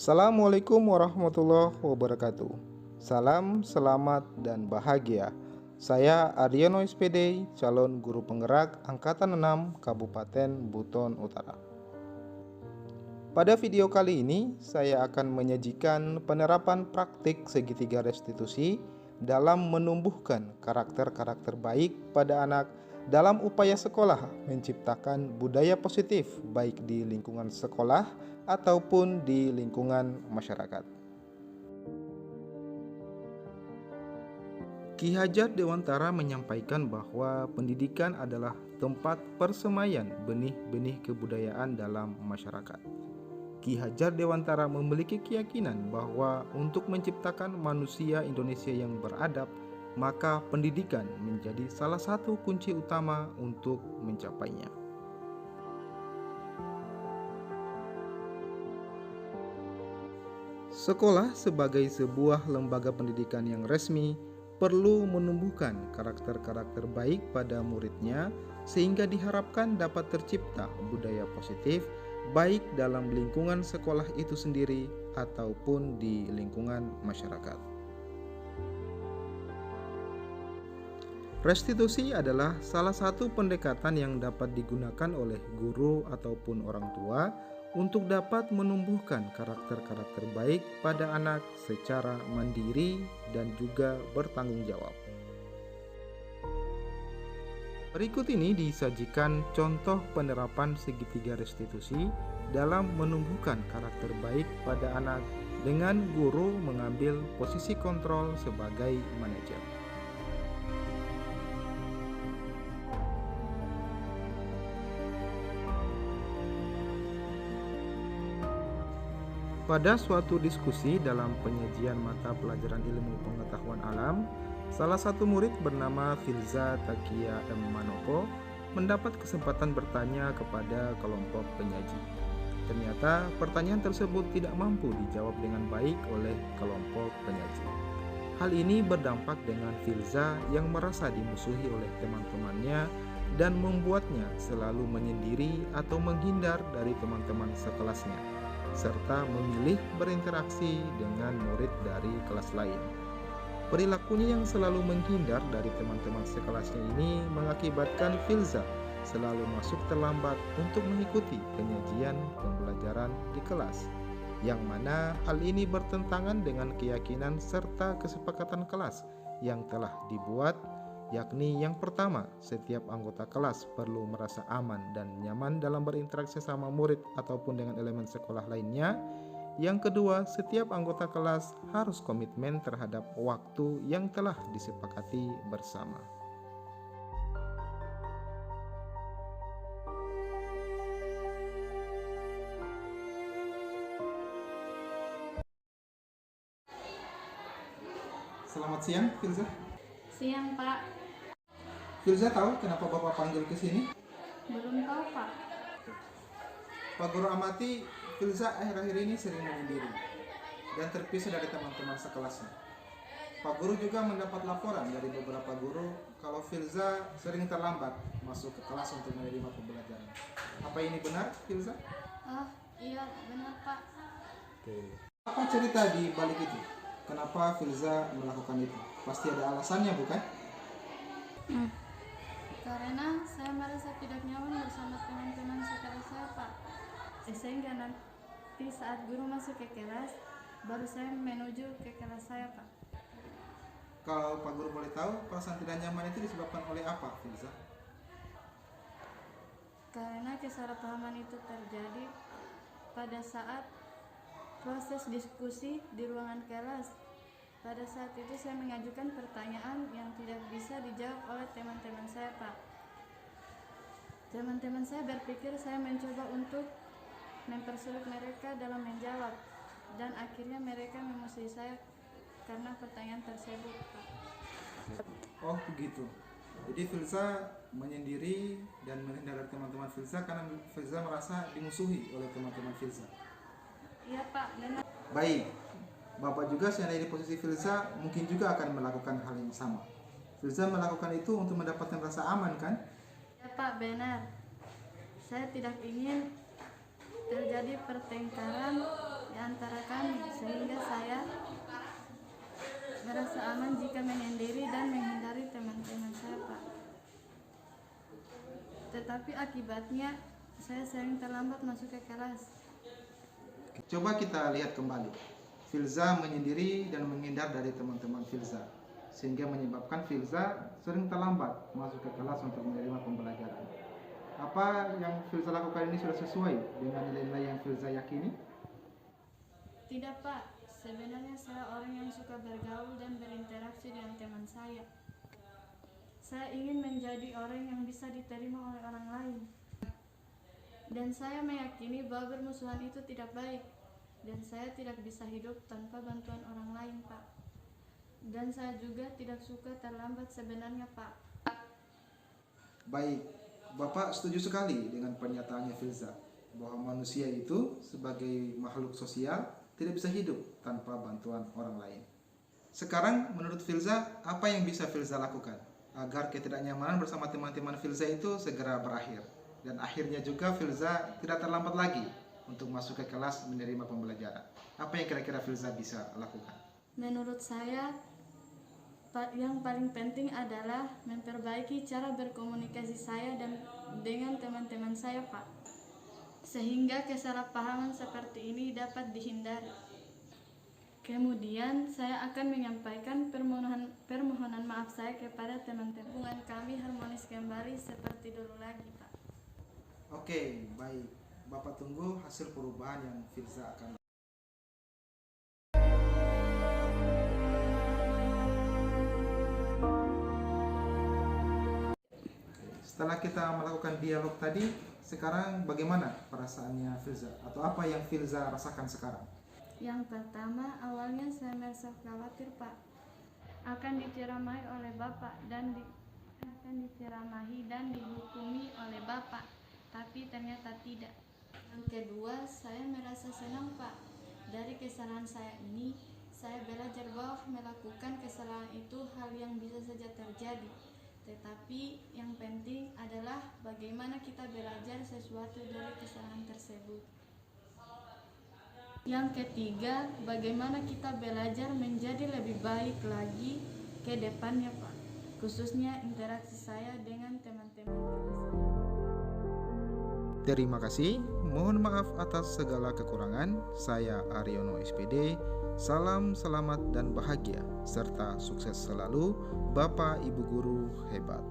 Assalamualaikum warahmatullahi wabarakatuh. Salam, selamat, dan bahagia. Saya Aryono SPD, calon guru penggerak Angkatan 6 Kabupaten Buton Utara. Pada video kali ini, saya akan menyajikan penerapan praktik segitiga restitusi dalam menumbuhkan karakter-karakter baik pada anak dalam upaya sekolah menciptakan budaya positif baik di lingkungan sekolah ataupun di lingkungan masyarakat. Ki Hajar Dewantara menyampaikan bahwa pendidikan adalah tempat persemaian benih-benih kebudayaan dalam masyarakat. Ki Hajar Dewantara memiliki keyakinan bahwa untuk menciptakan manusia Indonesia yang beradab, maka pendidikan menjadi salah satu kunci utama untuk mencapainya. Sekolah sebagai sebuah lembaga pendidikan yang resmi perlu menumbuhkan karakter-karakter baik pada muridnya sehingga diharapkan dapat tercipta budaya positif baik dalam lingkungan sekolah itu sendiri ataupun di lingkungan masyarakat. Restitusi adalah salah satu pendekatan yang dapat digunakan oleh guru ataupun orang tua untuk dapat menumbuhkan karakter-karakter baik pada anak secara mandiri dan juga bertanggung jawab. Berikut ini disajikan contoh penerapan segitiga restitusi dalam menumbuhkan karakter baik pada anak dengan guru mengambil posisi kontrol sebagai manajer. Pada suatu diskusi dalam penyajian mata pelajaran ilmu pengetahuan alam, salah satu murid bernama Filza Takia M. Manoko mendapat kesempatan bertanya kepada kelompok penyaji. Ternyata pertanyaan tersebut tidak mampu dijawab dengan baik oleh kelompok penyaji. Hal ini berdampak dengan Filza yang merasa dimusuhi oleh teman-temannya dan membuatnya selalu menyendiri atau menghindar dari teman-teman sekelasnya, serta memilih berinteraksi dengan murid dari kelas lain. Perilakunya yang selalu menghindar dari teman-teman sekelasnya ini mengakibatkan Filza selalu masuk terlambat untuk mengikuti penyajian pembelajaran di kelas, yang mana hal ini bertentangan dengan keyakinan serta kesepakatan kelas yang telah dibuat, yakni yang pertama, setiap anggota kelas perlu merasa aman dan nyaman dalam berinteraksi sama murid ataupun dengan elemen sekolah lainnya. Yang kedua, setiap anggota kelas harus komitmen terhadap waktu yang telah disepakati bersama. Selamat siang, Filza. Siang, Pak. Filza tahu kenapa Bapak panggil ke sini? Belum tahu, Pak. Pak Guru amati Filza akhir-akhir ini sering menyendiri dan terpisah dari teman-teman sekelasnya. Pak Guru juga mendapat laporan dari beberapa guru kalau Filza sering terlambat masuk ke kelas untuk menerima pembelajaran. Apa ini benar, Filza? Iya, benar, Pak. Apa cerita di balik itu? Kenapa Filza melakukan itu? Pasti ada alasannya, bukan? Karena saya merasa tidak nyaman bersama teman-teman sekelas saya, Pak. Sehingga nanti saat guru masuk ke kelas, baru saya menuju ke kelas saya, Pak. Kalau Pak Guru boleh tahu, perasaan tidak nyaman itu disebabkan oleh apa, Filza? Karena kesalahpahaman itu terjadi pada saat proses diskusi di ruangan kelas. Pada saat itu saya mengajukan pertanyaan yang tidak bisa dijawab oleh teman-teman saya, Pak. Teman-teman saya berpikir saya mencoba untuk mempersulit mereka dalam menjawab, dan akhirnya mereka memusuhi saya karena pertanyaan tersebut, Pak. Oh begitu. Jadi Filza menyendiri dan menghindar dari teman-teman Filza karena Filza merasa dimusuhi oleh teman-teman Filza. Iya, Pak, benar. Baik, Bapak juga seandainya di posisi Filza mungkin juga akan melakukan hal yang sama. Filza melakukan itu untuk mendapatkan rasa aman, kan? Ya, Pak, benar. Saya tidak ingin terjadi pertengkaran di antara kami, sehingga saya merasa aman jika menyendiri dan menghindari teman-teman saya, Pak. Tetapi akibatnya saya sering terlambat masuk ke kelas. Coba kita lihat kembali. Filza menyendiri dan menghindar dari teman-teman Filza, sehingga menyebabkan Filza sering terlambat masuk ke kelas untuk menerima pembelajaran. Apa yang Filza lakukan ini sudah sesuai dengan nilai-nilai yang Filza yakini? Tidak, Pak. Sebenarnya saya orang yang suka bergaul dan berinteraksi dengan teman saya. Saya ingin menjadi orang yang bisa diterima oleh orang lain. Dan saya meyakini bahwa bermusuhan itu tidak baik. Dan saya tidak bisa hidup tanpa bantuan orang lain, Pak. Dan saya juga tidak suka terlambat sebenarnya, Pak. Baik, Bapak setuju sekali dengan pernyataannya Filza, bahwa manusia itu sebagai makhluk sosial tidak bisa hidup tanpa bantuan orang lain. Sekarang menurut Filza, apa yang bisa Filza lakukan agar ketidaknyamanan bersama teman-teman Filza itu segera berakhir, dan akhirnya juga Filza tidak terlambat lagi untuk masuk ke kelas menerima pembelajaran? Apa yang kira-kira Filza bisa lakukan? Menurut saya, yang paling penting adalah memperbaiki cara berkomunikasi saya dan dengan teman-teman saya, Pak, sehingga kesalahpahaman seperti ini dapat dihindari. Kemudian saya akan menyampaikan permohonan maaf saya kepada teman-teman. Hubungan kami harmonis kembali seperti dulu lagi, Pak. Oke, baik. Bapak tunggu hasil perubahan yang Filza akan. Setelah kita melakukan dialog tadi, sekarang bagaimana perasaannya Filza? Atau apa yang Filza rasakan sekarang? Yang pertama, awalnya saya merasa khawatir, Pak, akan diceramahi oleh Bapak dan diceramahi dan dihukumi oleh Bapak, tapi ternyata tidak. Yang kedua, saya merasa senang, Pak. Dari kesalahan saya ini, saya belajar bahwa melakukan kesalahan itu hal yang bisa saja terjadi. Tetapi yang penting adalah bagaimana kita belajar sesuatu dari kesalahan tersebut. Yang ketiga, bagaimana kita belajar menjadi lebih baik lagi ke depannya, Pak. Khususnya interaksi saya dengan teman-teman kelas. Terima kasih, mohon maaf atas segala kekurangan. Saya Aryono SPD, salam selamat dan bahagia, serta sukses selalu Bapak Ibu Guru hebat.